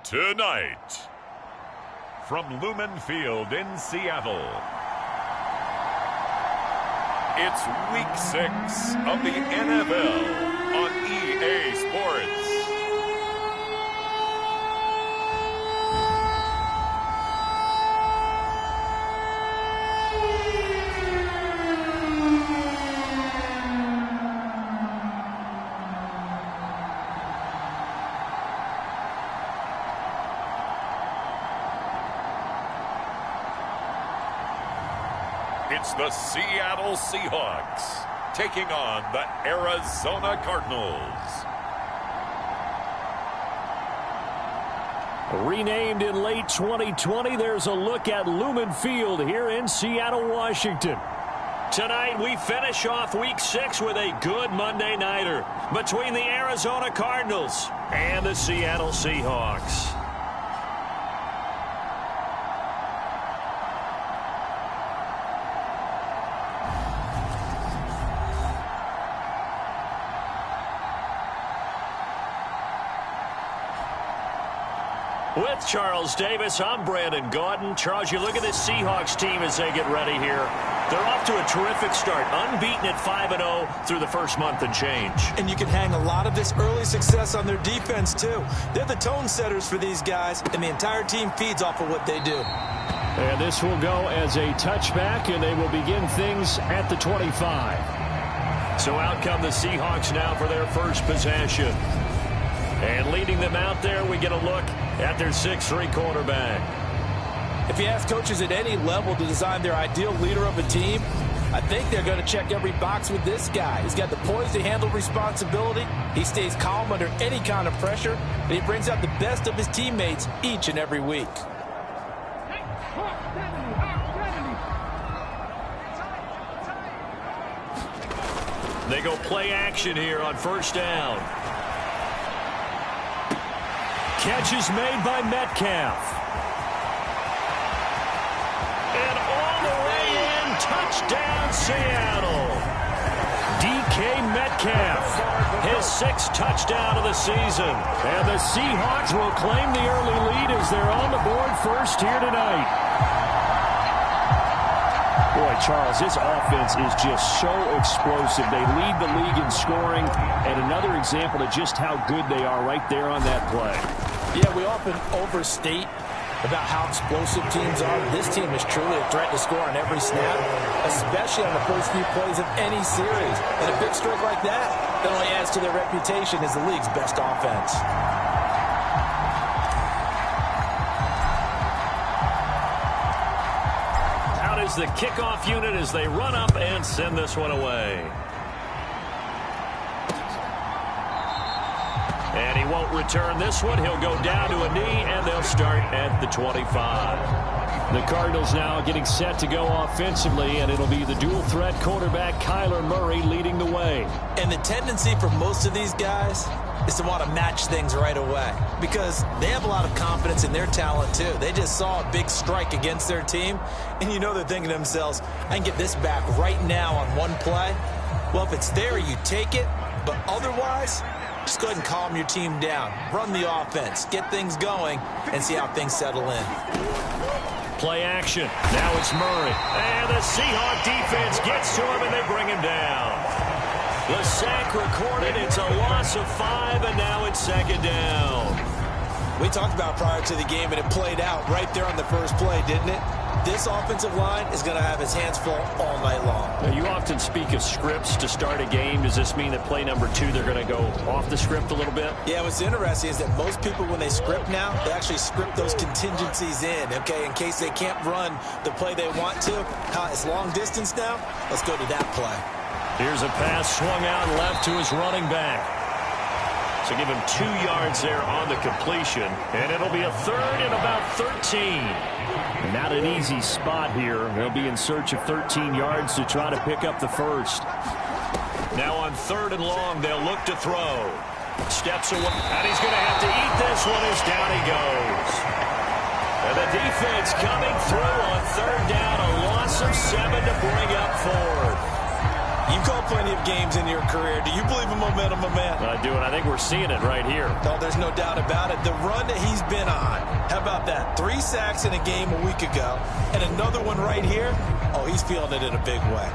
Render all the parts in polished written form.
Tonight, from Lumen Field in Seattle, it's Week 6 of the NFL on EA Sports. It's the Seattle Seahawks taking on the Arizona Cardinals. Renamed in late 2020, there's a look at Lumen Field here in Seattle, Washington. Tonight, we finish off Week 6 with a good Monday nighter between the Arizona Cardinals and the Seattle Seahawks. With Charles Davis, I'm Brandon Gaudin. Charles, you look at this Seahawks team as they get ready here. They're off to a terrific start, unbeaten at 5-0 through the first month and change. And you can hang a lot of this early success on their defense, too. They're the tone setters for these guys, and the entire team feeds off of what they do. And this will go as a touchback, and they will begin things at the 25. So out come the Seahawks now for their first possession. And leading them out there, we get a look at their 6'3" quarterback. If you ask coaches at any level to design their ideal leader of a team, I think they're going to check every box with this guy. He's got the poise to handle responsibility. He stays calm under any kind of pressure, and he brings out the best of his teammates each and every week. They go play action here on first down. Catch is made by Metcalf. And all the way in, touchdown Seattle. DK Metcalf, his 6th touchdown of the season. And the Seahawks will claim the early lead as they're on the board first here tonight. Boy, Charles, this offense is just so explosive. They lead the league in scoring, and another example of just how good they are right there on that play. Yeah, we often overstate about how explosive teams are. This team is truly a threat to score on every snap, especially on the first few plays of any series. And a big stroke like that only adds to their reputation as the league's best offense. Out is the kickoff unit as they run up and send this one away. And he won't return this one. He'll go down to a knee, and they'll start at the 25. The Cardinals now getting set to go offensively, and it'll be the dual-threat quarterback Kyler Murray leading the way. And the tendency for most of these guys is to want to match things right away because they have a lot of confidence in their talent, too. They just saw a big strike against their team, and you know they're thinking to themselves, I can get this back right now on one play. Well, if it's there, you take it, but otherwise, just go ahead and calm your team down. Run the offense. Get things going and see how things settle in. Play action. Now it's Murray. And the Seahawk defense gets to him, and they bring him down. The sack recorded. It's a loss of 5, and now it's second down. We talked about prior to the game, and it played out right there on the first play, didn't it? This offensive line is going to have his hands full all night long. Now, you often speak of scripts to start a game. Does this mean that play number 2, they're going to go off the script a little bit? Yeah, what's interesting is that most people, when they script now, they actually script those contingencies in, okay, in case they can't run the play they want to. It's long distance now. Let's go to that play. Here's a pass swung out left to his running back. So give him 2 yards there on the completion, and it'll be a third and about 13. Not an easy spot here. They'll be in search of 13 yards to try to pick up the first. Now on 3rd and long, they'll look to throw. Steps away, and he's going to have to eat this one as down he goes. And the defense coming through on 3rd down, a loss of 7 to bring up 4th. You call plenty of games in your career. Do you believe in momentum, my man? I do, and I think we're seeing it right here. No, there's no doubt about it. The run that he's been on, how about that? 3 sacks in a game a week ago, and another one right here. Oh, he's feeling it in a big way.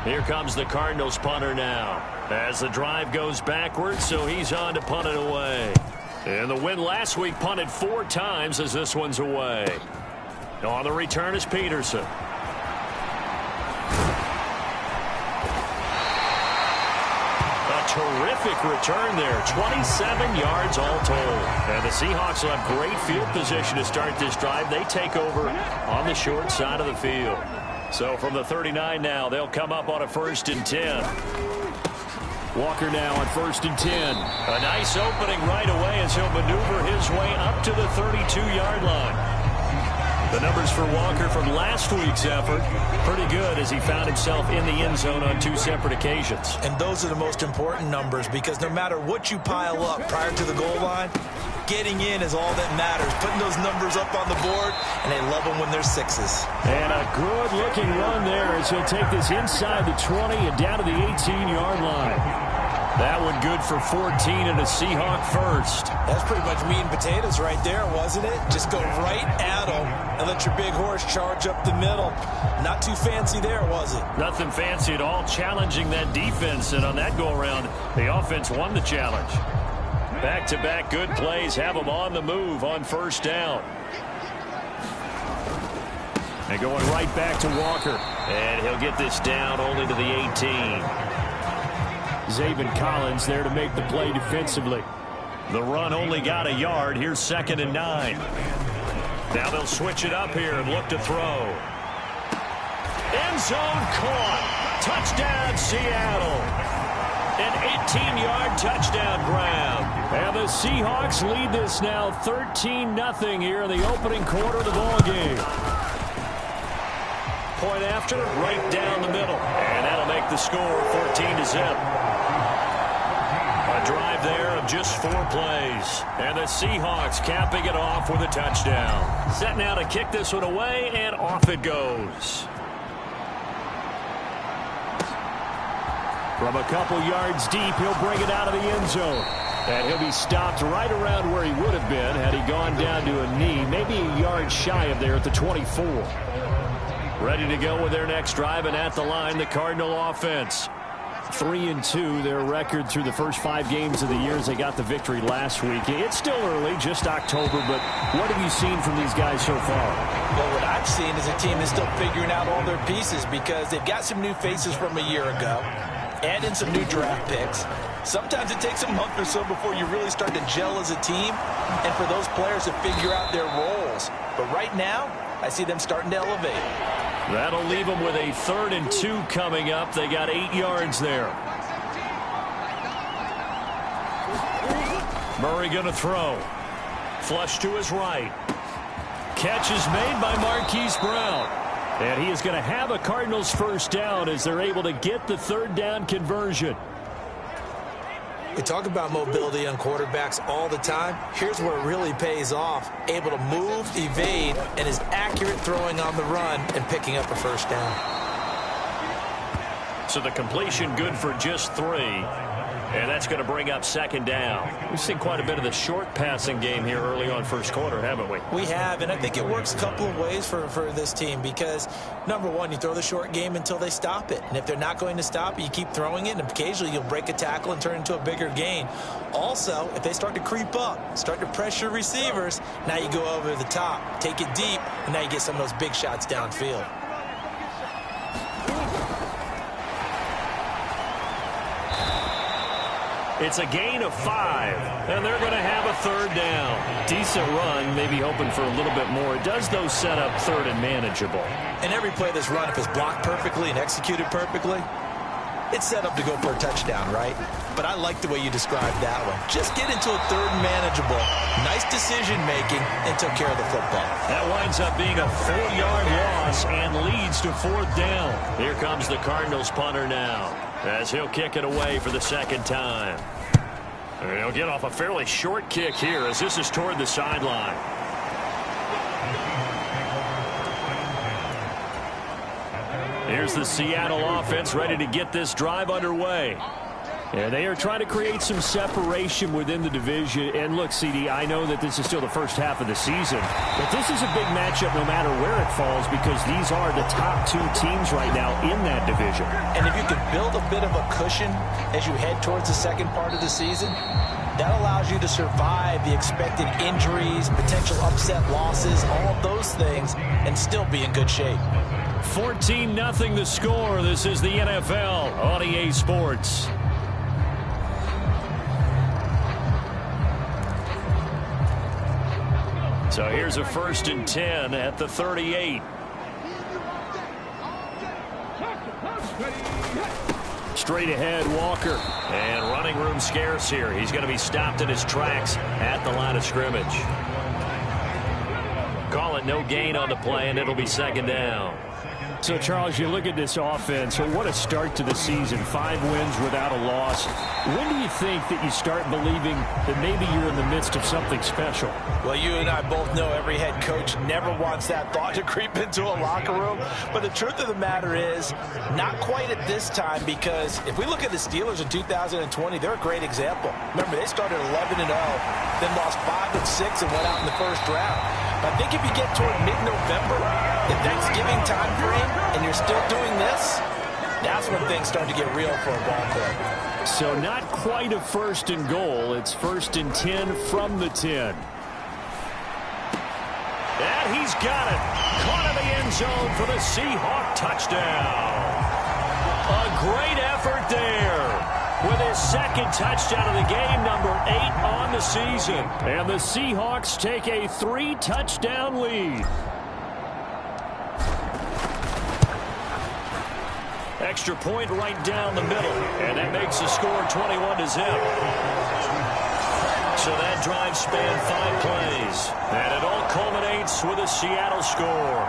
Here comes the Cardinals punter now. As the drive goes backwards, so he's on to punt it away. And the win last week punted 4 times as this one's away. On the return is Peterson. Terrific return there. 27 yards all told. And the Seahawks will have great field position to start this drive. They take over on the short side of the field. So from the 39 now, they'll come up on a 1st and 10. Walker now on 1st and 10. A nice opening right away as he'll maneuver his way up to the 32-yard line. The numbers for Walker from last week's effort, pretty good as he found himself in the end zone on 2 separate occasions. And those are the most important numbers because no matter what you pile up prior to the goal line, getting in is all that matters. Putting those numbers up on the board, and they love them when they're 6s. And a good-looking run there as he'll take this inside the 20 and down to the 18-yard line. That one good for 14 and a Seahawk first. That's pretty much meat and potatoes right there, wasn't it? Just go right at them and let your big horse charge up the middle. Not too fancy there, was it? Nothing fancy at all, challenging that defense. And on that go-around, the offense won the challenge. Back-to-back good plays have them on the move on 1st down. And going right back to Walker. And he'll get this down only to the 18. Zaven Collins there to make the play defensively. The run only got a yard. Here's 2nd and 9. Now they'll switch it up here and look to throw. End zone caught. Touchdown, Seattle. An 18-yard touchdown grab. And the Seahawks lead this now 13-0 here in the opening quarter of the ballgame. Point after, right down the middle. And that'll make the score 14-0. A drive there of just 4 plays. And the Seahawks capping it off with a touchdown. Set now to kick this one away, and off it goes. From a couple yards deep, he'll bring it out of the end zone. And he'll be stopped right around where he would have been had he gone down to a knee, maybe a yard shy of there at the 24. Ready to go with their next drive, and at the line, the Cardinal offense. 3-2, their record through the first 5 games of the year as they got the victory last week. It's still early, just October, but what have you seen from these guys so far? Well, what I've seen is a team that's still figuring out all their pieces because they've got some new faces from a year ago, add in some new draft picks. Sometimes it takes a month or so before you really start to gel as a team and for those players to figure out their roles. But right now, I see them starting to elevate. That'll leave them with a 3rd and 2 coming up. They got 8 yards there. Murray going to throw. Flush to his right. Catch is made by Marquise Brown. And he is going to have a Cardinals 1st down as they're able to get the 3rd down conversion. We talk about mobility on quarterbacks all the time. Here's where it really pays off. Able to move, evade, and is accurate throwing on the run and picking up a 1st down. So the completion good for just 3. And that's going to bring up 2nd down. We've seen quite a bit of the short passing game here early on 1st quarter, haven't we? We have, and I think it works a couple of ways for this team because, number one, you throw the short game until they stop it. And if they're not going to stop it, you keep throwing it, and occasionally you'll break a tackle and turn it into a bigger gain. Also, if they start to creep up, start to pressure receivers, now you go over the top, take it deep, and now you get some of those big shots downfield. It's a gain of 5, and they're going to have a 3rd down. Decent run, maybe hoping for a little bit more. It does, though, set up 3rd and manageable. And every play that's run, if it's blocked perfectly and executed perfectly, it's set up to go for a touchdown, right? But I like the way you described that one. Just get into a 3rd and manageable. Nice decision-making and took care of the football. That winds up being a 4-yard loss and leads to 4th down. Here comes the Cardinals punter now as he'll kick it away for the 2nd time. And he'll get off a fairly short kick here as this is toward the sideline. Here's the Seattle offense ready to get this drive underway. And they are trying to create some separation within the division. And look, CD, I know that this is still the first half of the season, but this is a big matchup no matter where it falls because these are the top two teams right now in that division. And if you can build a bit of a cushion as you head towards the second part of the season, that allows you to survive the expected injuries, potential upset losses, all of those things, and still be in good shape. 14-0 the score. This is the NFL on EA Sports. So here's a 1st and 10 at the 38. Straight ahead, Walker. And running room scarce here. He's going to be stopped in his tracks at the line of scrimmage. Call it no gain on the play, and it'll be 2nd down. So, Charles, you look at this offense, so what a start to the season. 5 wins without a loss. When do you think that you start believing that maybe you're in the midst of something special? Well, you and I both know every head coach never wants that thought to creep into a locker room. But the truth of the matter is, not quite at this time, because if we look at the Steelers in 2020, they're a great example. Remember, they started 11-0, then lost 5 and 6 and went out in the first round. I think if you get toward mid-November, the Thanksgiving time frame, and you're still doing this, that's when things start to get real for a ball club. So not quite a 1st and goal. It's 1st and 10 from the 10. And he's got it. Caught in the end zone for the Seahawks touchdown. A great effort there. With his 2nd touchdown of the game, number 8 on the season. And the Seahawks take a 3-touchdown lead. Extra point right down the middle. And that makes the score 21-0. So that drive spanned 5 plays. And it all culminates with a Seattle score.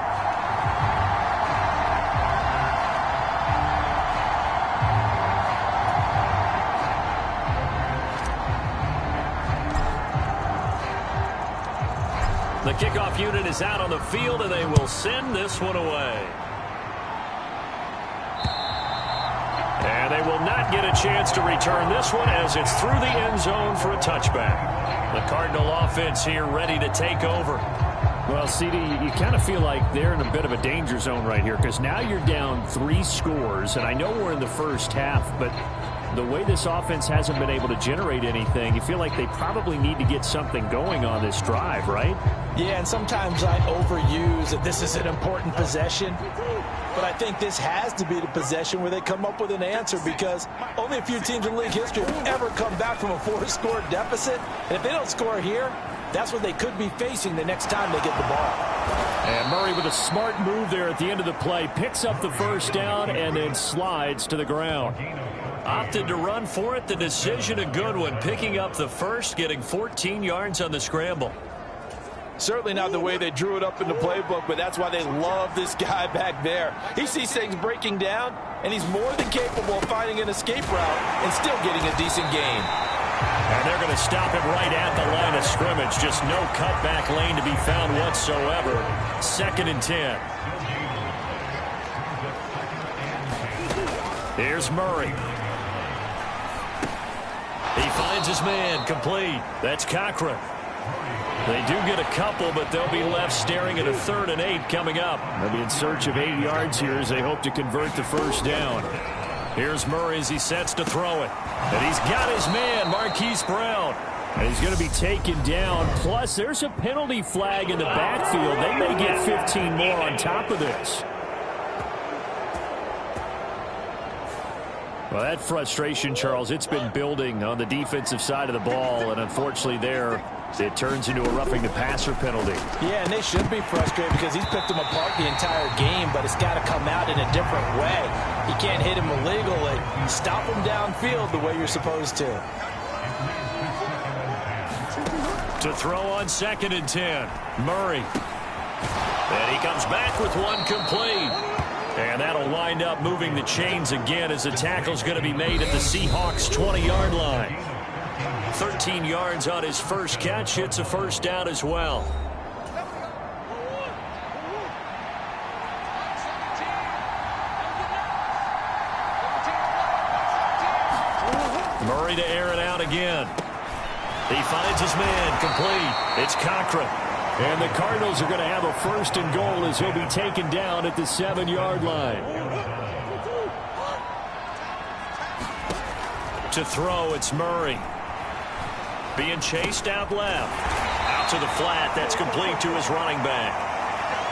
The kickoff unit is out on the field, and they will send this one away. And they will not get a chance to return this one as it's through the end zone for a touchback. The Cardinal offense here ready to take over. Well, CD, you kind of feel like they're in a bit of a danger zone right here because now you're down 3 scores, and I know we're in the first half, but the way this offense hasn't been able to generate anything, you feel like they probably need to get something going on this drive, right? Yeah, and sometimes I overuse that this is an important possession. But I think this has to be the possession where they come up with an answer because only a few teams in league history have ever come back from a 4-score deficit. And if they don't score here, that's what they could be facing the next time they get the ball. And Murray with a smart move there at the end of the play, picks up the 1st down and then slides to the ground. Opted to run for it. The decision a good one. Picking up the 1st, getting 14 yards on the scramble. Certainly not the way they drew it up in the playbook, but that's why they love this guy back there. He sees things breaking down, and he's more than capable of finding an escape route and still getting a decent gain. And they're going to stop it right at the line of scrimmage. Just no cutback lane to be found whatsoever. 2nd and 10. Here's Murray. He finds his man, complete. That's Cochran. They do get a couple, but they'll be left staring at a 3rd and 8 coming up. They'll be in search of 8 yards here as they hope to convert the 1st down. Here's Murray as he sets to throw it. And he's got his man, Marquise Brown. And he's going to be taken down. Plus, there's a penalty flag in the backfield. They may get 15 more on top of this. Well, that frustration, Charles, it's been building on the defensive side of the ball. And unfortunately there, it turns into a roughing the passer penalty. Yeah, and they should be frustrated because he's picked them apart the entire game, but it's got to come out in a different way. You can't hit him illegally. Stop him downfield the way you're supposed to. To throw on 2nd and 10, Murray. And he comes back with one complete. And that'll wind up moving the chains again as the tackle's going to be made at the Seahawks 20-yard line. 13 yards on his first catch. It's a 1st down as well. Murray to air it out again. He finds his man, complete. It's Cochran. And the Cardinals are going to have a 1st and goal as he'll be taken down at the 7-yard line. To throw, it's Murray. Being chased out left. Out to the flat. That's complete to his running back.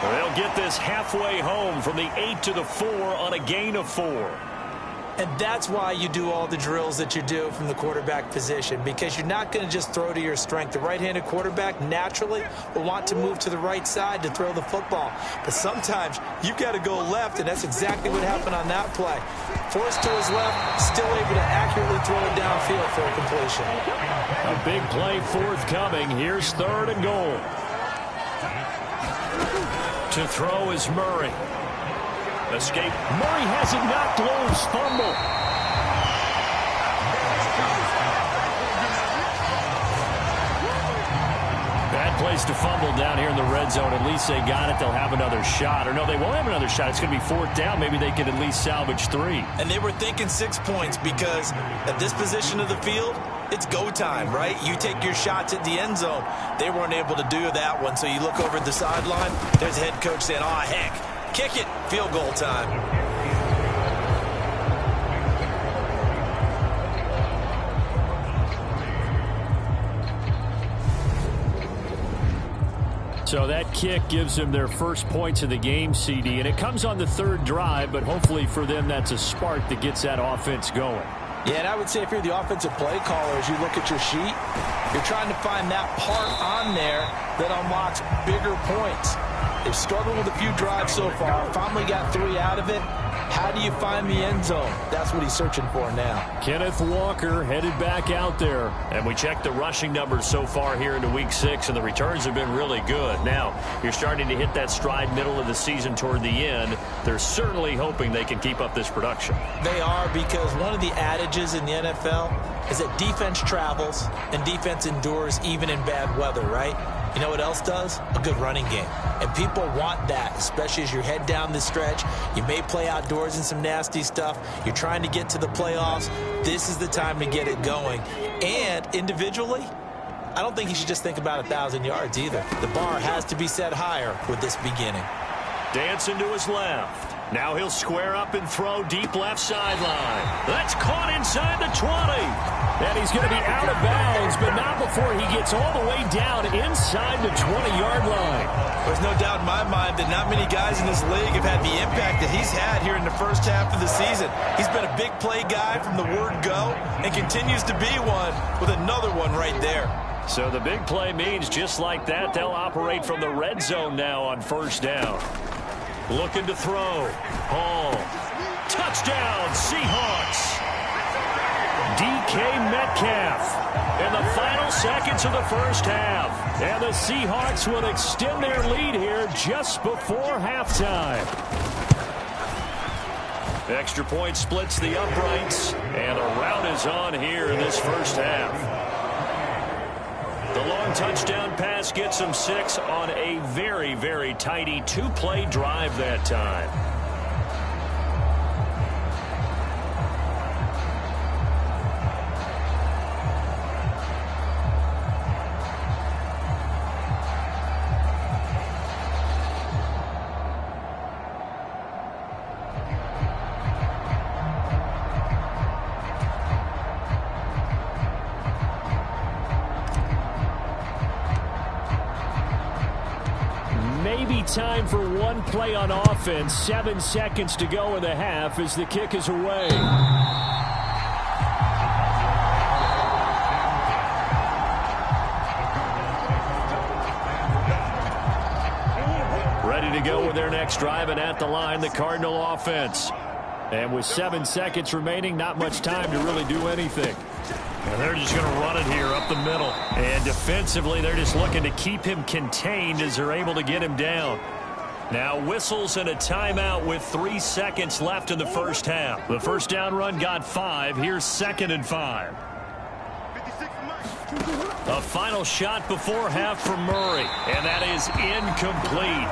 They'll get this halfway home from the 8 to the 4 on a gain of 4. And that's why you do all the drills that you do from the quarterback position, because you're not going to just throw to your strength. The right-handed quarterback naturally will want to move to the right side to throw the football. But sometimes you've got to go left, and that's exactly what happened on that play. Forced to his left, still able to accurately throw it downfield for a completion. A big play forthcoming. Here's 3rd and goal. To throw is Murray. Escape. Murray has it knocked loose. Fumble. Bad place to fumble down here in the red zone. At least they got it. They'll have another shot. Or no, they won't have another shot. It's going to be 4th down. Maybe they can at least salvage 3. And they were thinking 6 points because at this position of the field, it's go time, right? You take your shots at the end zone. They weren't able to do that one. So you look over at the sideline. There's the head coach saying, "Oh, heck. Kick it. Field goal time." So that kick gives them their first points of the game, CD, and it comes on the 3rd drive, but hopefully for them that's a spark that gets that offense going. Yeah, and I would say if you're the offensive play caller, as you look at your sheet, you're trying to find that part on there that unlocks bigger points. They've struggled with a few drives so far, finally got 3 out of it. How do you find the end zone? That's what he's searching for now. Kenneth Walker headed back out there. And we checked the rushing numbers so far here into Week 6, and the returns have been really good. Now, you're starting to hit that stride middle of the season toward the end. They're certainly hoping they can keep up this production. They are, because one of the adages in the NFL is that defense travels and defense endures even in bad weather, right? You know what else does? A good running game. And people want that, especially as you head down the stretch. You may play outdoors in some nasty stuff. You're trying to get to the playoffs. This is the time to get it going. And individually, I don't think you should just think about 1,000 yards either. The bar has to be set higher with this beginning. Dancing to his left. Now he'll square up and throw deep left sideline. That's caught inside the 20. And he's going to be out of bounds, but not before he gets all the way down inside the 20-yard line. There's no doubt in my mind that not many guys in this league have had the impact that he's had here in the first half of the season. He's been a big play guy from the word go and continues to be one with another one right there. So the big play means just like that, they'll operate from the red zone now on 1st down. Looking to throw. Hall. Touchdown, Seahawks. DK Metcalf in the final seconds of the first half. And the Seahawks will extend their lead here just before halftime. Extra point splits the uprights, and the rout is on here in this first half. The long touchdown pass gets them 6 on a very, very tidy 2-play drive that time. Maybe time for one play on offense. 7 seconds to go in the half as the kick is away. Ready to go with their next drive, and at the line, the Cardinal offense. And with 7 seconds remaining, not much time to really do anything. And they're just going to run it here up the middle. And defensively, they're just looking to keep him contained as they're able to get him down. Now whistles and a timeout with 3 seconds left in the first half. The first down run got 5. Here's 2nd and 5. A final shot before half from Murray. And that is incomplete.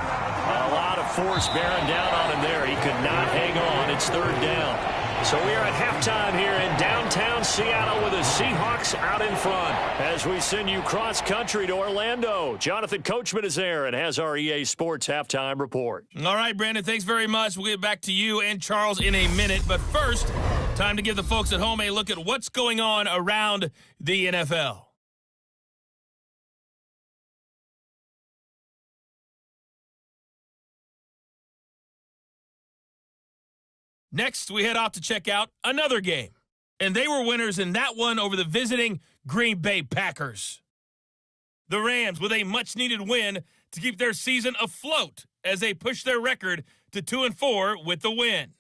A lot of force bearing down on him there. He could not hang on. It's 3rd down. So we are at halftime here in downtown Seattle with the Seahawks out in front. As we send you cross-country to Orlando, Jonathan Coachman is there and has our EA Sports halftime report. All right, Brandon, thanks very much. We'll get back to you and Charles in a minute. But first, time to give the folks at home a look at what's going on around the NFL. Next, we head off to check out another game. And they were winners in that one over the visiting Green Bay Packers. The Rams with a much-needed win to keep their season afloat as they push their record to 2-4 with the win.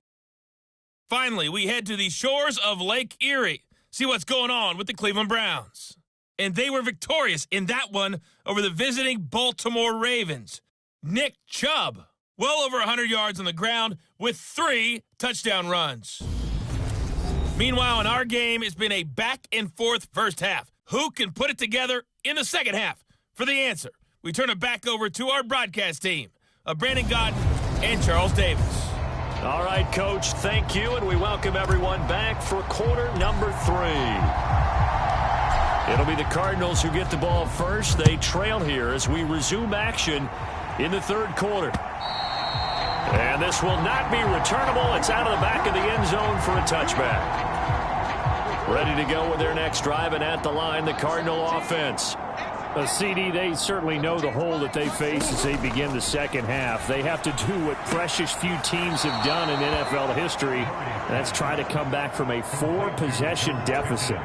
Finally, we head to the shores of Lake Erie, see what's going on with the Cleveland Browns. And they were victorious in that one over the visiting Baltimore Ravens. Nick Chubb, well over 100 yards on the ground with 3 touchdown runs. Meanwhile, in our game, it's been a back-and-forth first half. Who can put it together in the second half? For the answer, we turn it back over to our broadcast team of Brandon Godden and Charles Davis. All right, Coach, thank you, and we welcome everyone back for quarter number 3. It'll be the Cardinals who get the ball first. They trail here as we resume action in the third quarter. And this will not be returnable. It's out of the back of the end zone for a touchback. Ready to go with their next drive, and at the line, the Cardinal offense. CD, they certainly know the hole that they face as they begin the second half. They have to do what precious few teams have done in NFL history, and that's try to come back from a 4-possession deficit.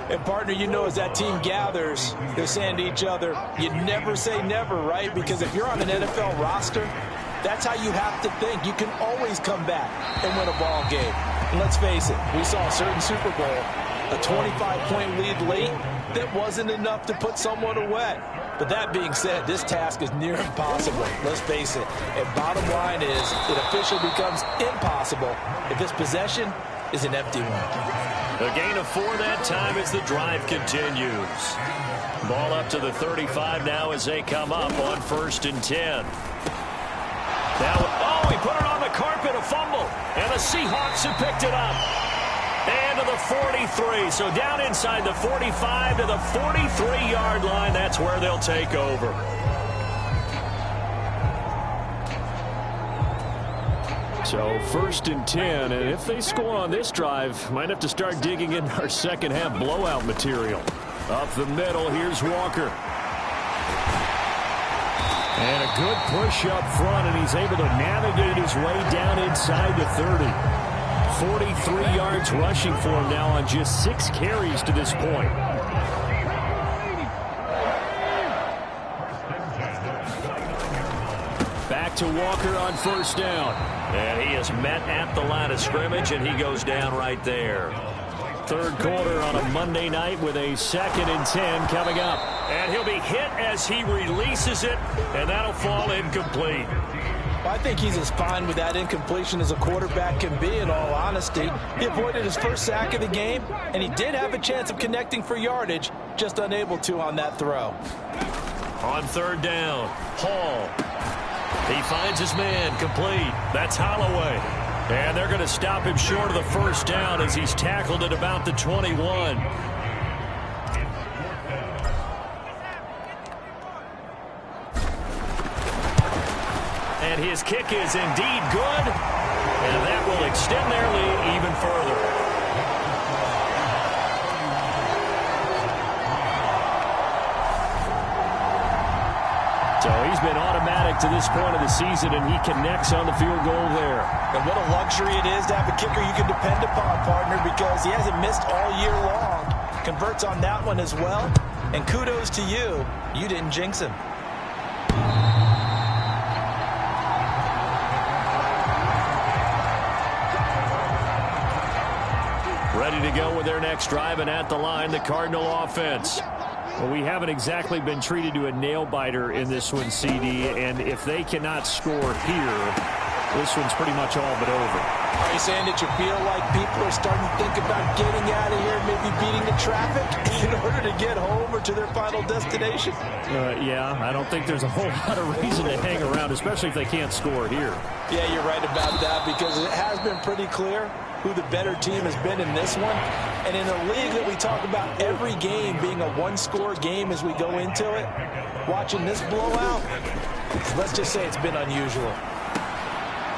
And, partner, you know, as that team gathers, they're saying to each other, you never say never, right? Because if you're on an NFL roster, that's how you have to think. You can always come back and win a ball game. And let's face it, we saw a certain Super Bowl, a 25-point lead late that wasn't enough to put someone away. But that being said, this task is near impossible. Let's face it. And bottom line is, it officially becomes impossible if this possession is an empty one. A gain of 4 that time as the drive continues. Ball up to the 35 now as they come up on 1st and 10. Now, he put it on the carpet, a fumble, and the Seahawks have picked it up. And to the 43, so down inside the 45 to the 43-yard line, that's where they'll take over. So 1st and 10, and if they score on this drive, might have to start digging in our second half blowout material. Up the middle, here's Walker. And a good push up front, and he's able to navigate his way down inside the 30. 43 yards rushing for him now on just 6 carries to this point. Back to Walker on 1st down. And he is met at the line of scrimmage, and he goes down right there. Third quarter on a Monday night with a 2nd and 10 coming up. And he'll be hit as he releases it, and that'll fall incomplete. Well, I think he's as fine with that incompletion as a quarterback can be, in all honesty. He avoided his first sack of the game, and he did have a chance of connecting for yardage, just unable to on that throw. On 3rd down, Hall. He finds his man, complete. That's Holloway. And they're going to stop him short of the 1st down as he's tackled at about the 21. And his kick is indeed good, and that will extend their lead even further. So he's been automatic to this point of the season, and he connects on the field goal there. And what a luxury it is to have a kicker you can depend upon, partner, because he hasn't missed all year long. Converts on that one as well. And kudos to you. You didn't jinx him. Ready to go with their next drive, and at the line, the Cardinal offense. Well, we haven't exactly been treated to a nail-biter in this one, CD, and if they cannot score here, this one's pretty much all but over. Are you saying that you feel like people are starting to think about getting out of here, maybe beating the traffic in order to get home or to their final destination? Yeah, I don't think there's a whole lot of reason to hang around, especially if they can't score here. Yeah, you're right about that, because it has been pretty clear who the better team has been in this one. And in a league that we talk about every game being a one-score game as we go into it, watching this blowout, let's just say it's been unusual.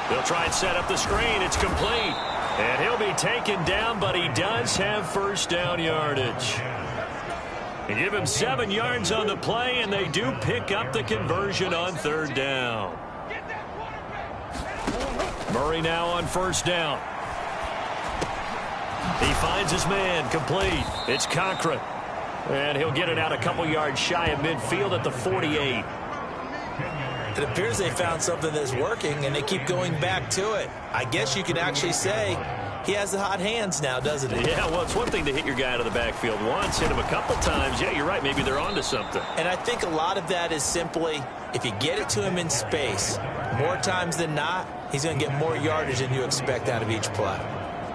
They'll try and set up the screen. It's complete. And he'll be taken down, but he does have first down yardage. They give him 7 yards on the play, and they do pick up the conversion on third down. Murray now on first down. He finds his man, complete. It's Cochran. And he'll get it out a couple yards shy of midfield at the 48. It appears they found something that's working, and they keep going back to it. I guess you can actually say he has the hot hands now, doesn't he? Yeah, well, it's one thing to hit your guy out of the backfield once, hit him a couple times. Yeah, you're right. Maybe they're onto something. And I think a lot of that is simply if you get it to him in space, more times than not, he's going to get more yardage than you expect out of each play.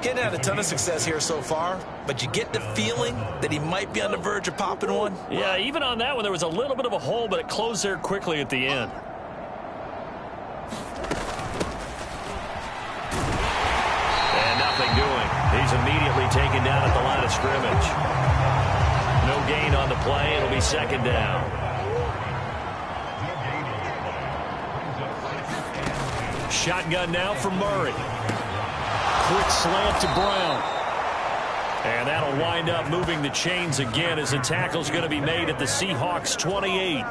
He hasn't had a ton of success here so far, but you get the feeling that he might be on the verge of popping one. Yeah, even on that one, there was a little bit of a hole, but it closed there quickly at the end. And nothing doing. He's immediately taken down at the line of scrimmage. No gain on the play. It'll be second down. Shotgun now for Murray. Quick slant to Brown. And that'll wind up moving the chains again as the tackle's going to be made at the Seahawks 28.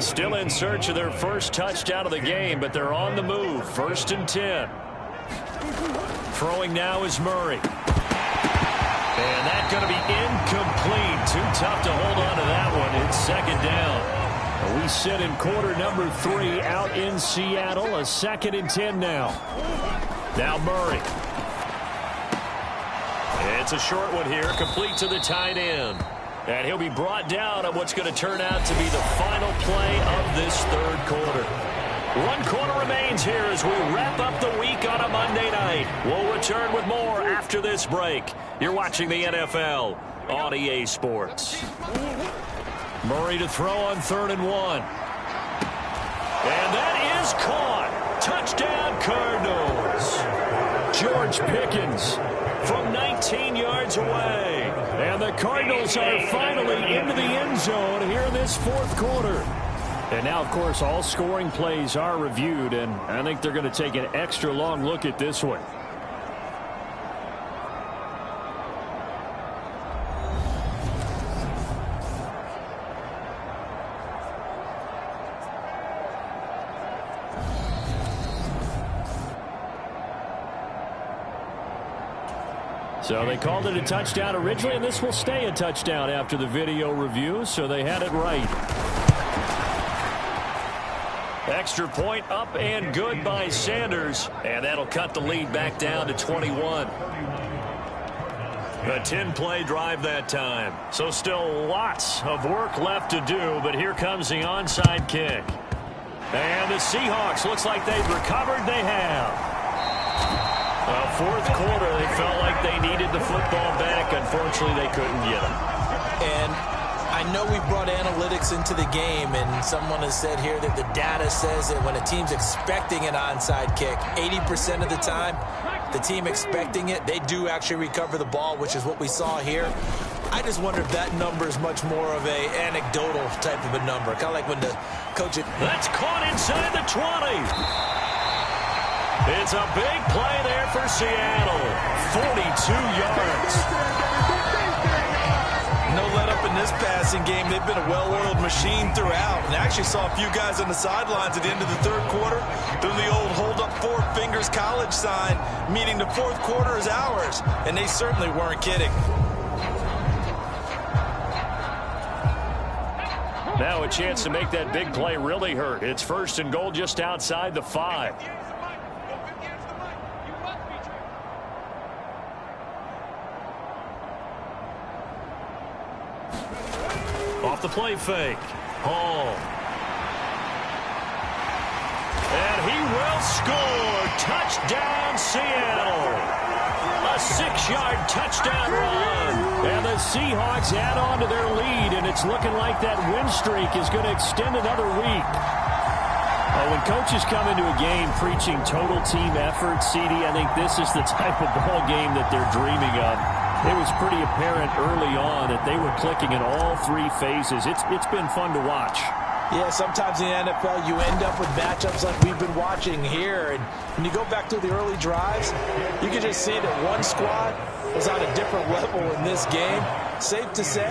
Still in search of their first touchdown of the game, but they're on the move. 1st and 10. Throwing now is Murray. And that's going to be incomplete. Too tough to hold on to that one. It's second down. We sit in quarter number 3 out in Seattle. A 2nd and 10 now. Now Murray. It's a short one here, complete to the tight end. And he'll be brought down on what's going to turn out to be the final play of this third quarter. 1 quarter remains here as we wrap up the week on a Monday night. We'll return with more after this break. You're watching the NFL on EA Sports. Murray to throw on 3rd and 1. And that is caught. Touchdown Cardinals. George Pickens from 19 yards away. And the Cardinals are finally into the end zone here in this 4th quarter. And now, of course, all scoring plays are reviewed, and I think they're going to take an extra long look at this one. So they called it a touchdown originally, and this will stay a touchdown after the video review, so they had it right. Extra point up and good by Sanders, and that'll cut the lead back down to 21. A 10-play drive that time. So still lots of work left to do, but here comes the onside kick. And the Seahawks, looks like they've recovered. They have. 4th quarter, they felt like they needed the football back. Unfortunately, they couldn't get it. And I know we brought analytics into the game, and someone has said here that the data says that when a team's expecting an onside kick, 80% of the time, the team expecting it, they do actually recover the ball, which is what we saw here. I just wonder if that number is much more of a anecdotal type of a number, kind of like when the coach... That's caught inside the 20. It's a big play there for Seattle. 42 yards. No let up in this passing game. They've been a well-oiled machine throughout. And I actually saw a few guys on the sidelines at the end of the 3rd quarter doing the old hold up 4 fingers college sign, meaning the 4th quarter is ours. And they certainly weren't kidding. Now a chance to make that big play really hurt. It's 1st and goal just outside the 5. Off the play fake. Hall. And he will score. Touchdown, Seattle. A 6-yard touchdown run. And the Seahawks add on to their lead, and it's looking like that win streak is going to extend another week. When coaches come into a game preaching total team effort, CD, I think this is the type of ball game that they're dreaming of. It was pretty apparent early on that they were clicking in all three phases. It's been fun to watch. Yeah, sometimes in the NFL you end up with matchups like we've been watching here. And when you go back to the early drives, you can just see that one squad was on a different level in this game. Safe to say,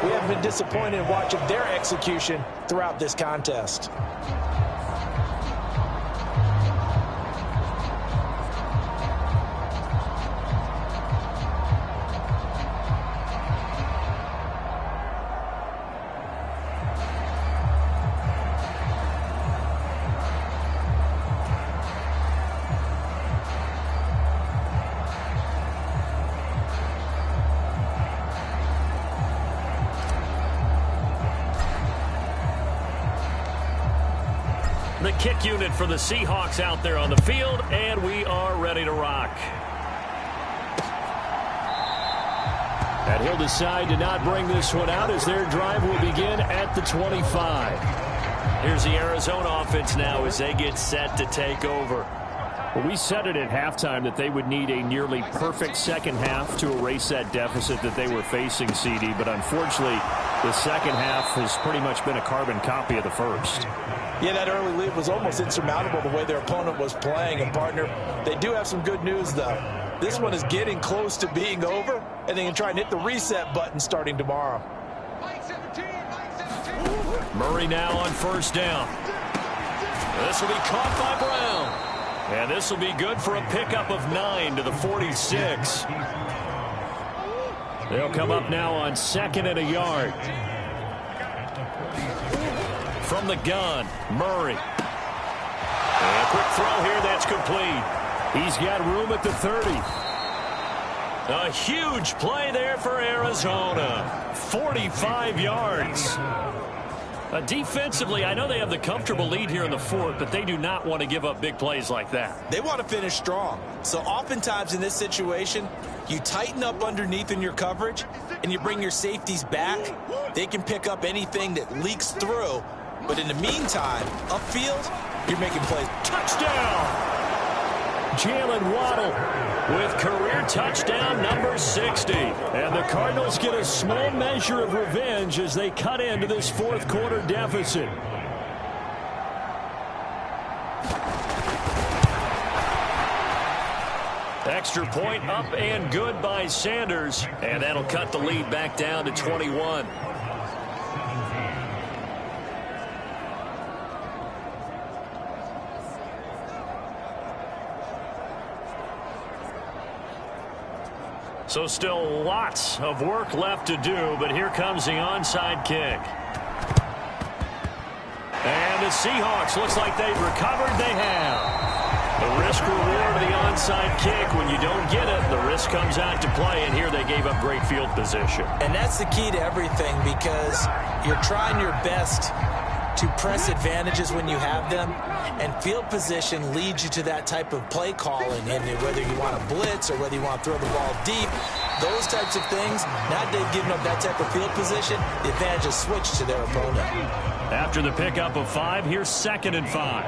we haven't been disappointed in watching their execution throughout this contest. The kick unit for the Seahawks out there on the field, and we are ready to rock. And he'll decide to not bring this one out as their drive will begin at the 25. Here's the Arizona offense now as they get set to take over. Well, we said it at halftime that they would need a nearly perfect second half to erase that deficit that they were facing, CD, but unfortunately the second half has pretty much been a carbon copy of the first. Yeah, that early lead was almost insurmountable the way their opponent was playing. And, partner, they do have some good news, though. This one is getting close to being over, and they can try and hit the reset button starting tomorrow. Murray now on first down. This will be caught by Brown. And this will be good for a pickup of 9 to the 46. They'll come up now on 2nd and a yard. From the gun, Murray. And a quick throw here, that's complete. He's got room at the 30. A huge play there for Arizona. 45 yards. Defensively, I know they have the comfortable lead here in the fourth, but they do not want to give up big plays like that. They want to finish strong. So oftentimes in this situation, you tighten up underneath in your coverage, and you bring your safeties back. They can pick up anything that leaks through. But in the meantime, upfield, you're making plays. Touchdown! Jalen Waddle with career touchdown number 60. And the Cardinals get a small measure of revenge as they cut into this fourth quarter deficit. Extra point up and good by Sanders. And that'll cut the lead back down to 21. So still lots of work left to do, but here comes the onside kick. And the Seahawks, looks like they've recovered. They have. The risk reward of the onside kick. When you don't get it, the risk comes out to play, and here they gave up great field position. And that's the key to everything, because you're trying your best to press advantages when you have them, and field position leads you to that type of play calling. And whether you want to blitz or whether you want to throw the ball deep, those types of things, now they've given up that type of field position, the advantage is switched to their opponent. After the pickup of 5, here's 2nd and 5.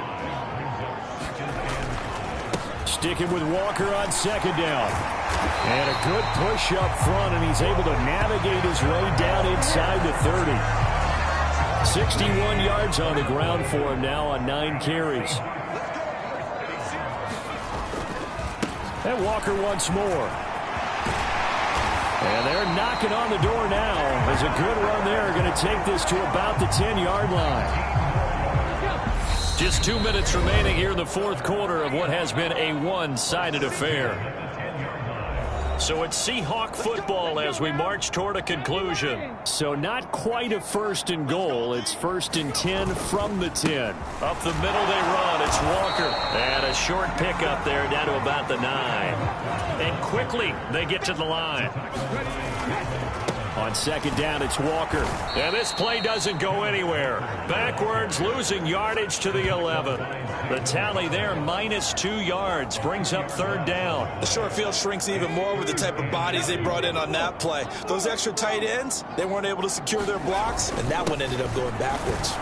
Sticking with Walker on 2nd down. And a good push up front, and he's able to navigate his way down inside the 30. 61 yards on the ground for him now on 9 carries. And Walker once more. And they're knocking on the door now. There's a good run there. Going to take this to about the 10-yard line. Just 2 minutes remaining here in the fourth quarter of what has been a one-sided affair. So it's Seahawk football as we march toward a conclusion. So not quite a 1st and goal. It's 1st and 10 from the 10. Up the middle they run. It's Walker. And a short pickup there down to about the 9. And quickly they get to the line. On 2nd down, it's Walker. And this play doesn't go anywhere. Backwards, losing yardage to the 11. The tally there, -2 yards, brings up 3rd down. The short field shrinks even more with the type of bodies they brought in on that play. Those extra tight ends, they weren't able to secure their blocks, and that one ended up going backwards.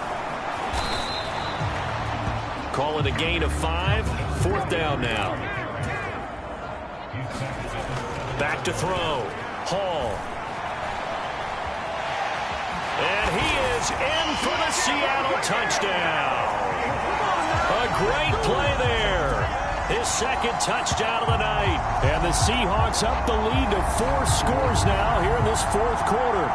Call it a gain of 5. 4th down now. Back to throw. Hall. And he is in for the Seattle touchdown. A great play there. His second touchdown of the night. And the Seahawks up the lead to 4 scores now here in this 4th quarter.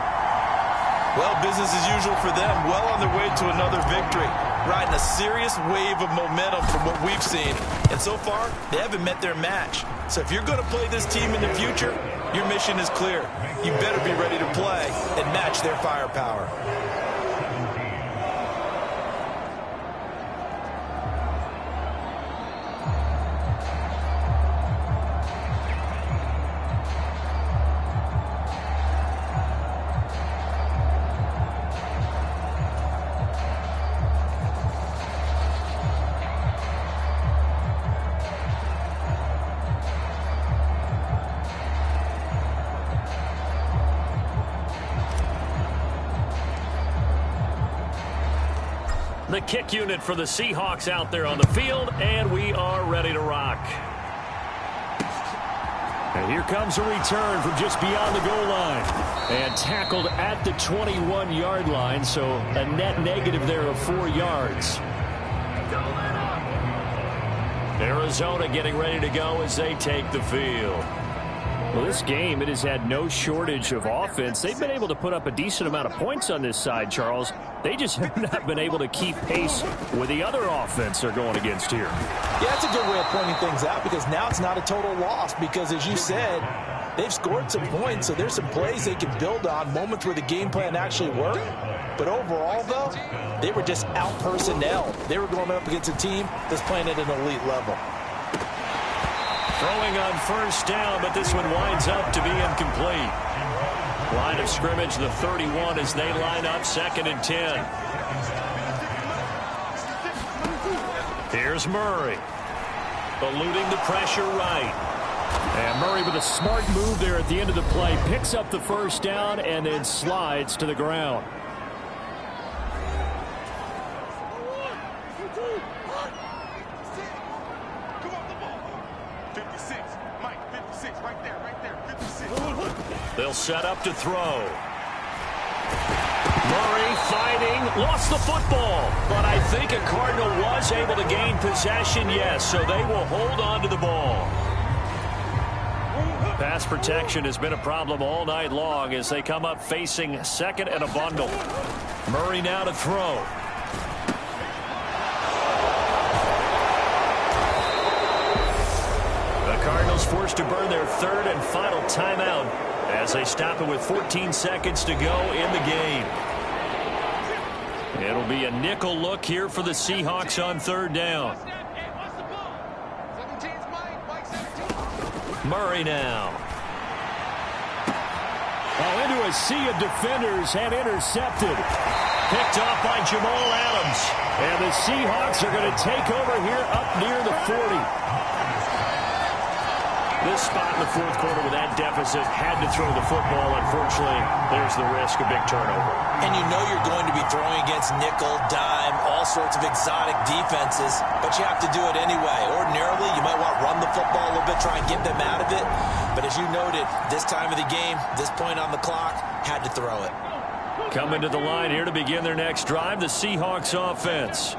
Well, business as usual for them. Well on their way to another victory. Riding a serious wave of momentum from what we've seen. And so far, they haven't met their match. So if you're going to play this team in the future, your mission is clear. You better be ready to play and match their firepower. The kick unit for the Seahawks out there on the field, and we are ready to rock. And here comes a return from just beyond the goal line. And tackled at the 21-yard line, so a net negative there of 4 yards. Arizona getting ready to go as they take the field. Well, this game, it has had no shortage of offense. They've been able to put up a decent amount of points on this side, Charles. They just have not been able to keep pace with the other offense they're going against here. Yeah, that's a good way of pointing things out because now it's not a total loss because, as you said, they've scored some points, so there's some plays they can build on, moments where the game plan actually worked. But overall, though, they were just out-personnel. They were going up against a team that's playing at an elite level. Throwing on 1st down, but this one winds up to be incomplete. Line of scrimmage, the 31, as they line up 2nd and 10. Here's Murray. Eluding the pressure right. And Murray with a smart move there at the end of the play. Picks up the 1st down and then slides to the ground. They'll set up to throw. Murray fighting, lost the football. But I think a Cardinal was able to gain possession, yes, so they will hold on to the ball. Pass protection has been a problem all night long as they come up facing 2nd and a bundle. Murray now to throw. The Cardinals forced to burn their 3rd and final timeout as they stop it with 14 seconds to go in the game. It'll be a nickel look here for the Seahawks on 3rd down. Murray now. Oh, into a sea of defenders and intercepted. Picked off by Jamal Adams. And the Seahawks are going to take over here up near the 40. This spot in the 4th quarter with that deficit had to throw the football. Unfortunately, there's the risk of big turnover. And you know you're going to be throwing against nickel, dime, all sorts of exotic defenses, but you have to do it anyway. Ordinarily, you might want to run the football a little bit, try and get them out of it. But as you noted, this time of the game, this point on the clock, had to throw it. Coming to the line here to begin their next drive, the Seahawks offense.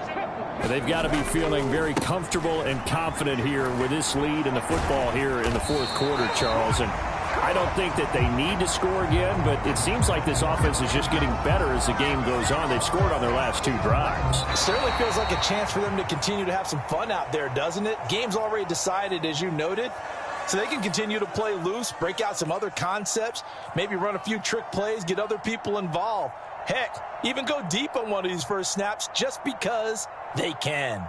And they've got to be feeling very comfortable and confident here with this lead and the football here in the 4th quarter, Charles. And I don't think that they need to score again, but it seems like this offense is just getting better as the game goes on. They've scored on their last 2 drives. It certainly feels like a chance for them to continue to have some fun out there, doesn't it? Game's already decided, as you noted. So they can continue to play loose, break out some other concepts, maybe run a few trick plays, get other people involved. Heck, even go deep on one of these first snaps just because they can.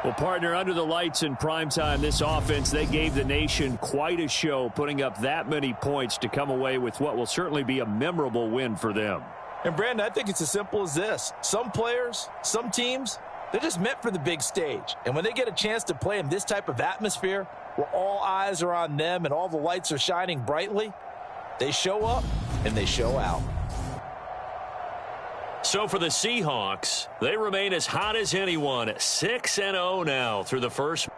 Well, partner, under the lights in primetime, this offense, they gave the nation quite a show, putting up that many points to come away with what will certainly be a memorable win for them. And, Brandon, I think it's as simple as this. Some players, some teams, they're just meant for the big stage. And when they get a chance to play in this type of atmosphere where all eyes are on them and all the lights are shining brightly, they show up and they show out. So for the Seahawks, they remain as hot as anyone, 6-0 now through the first.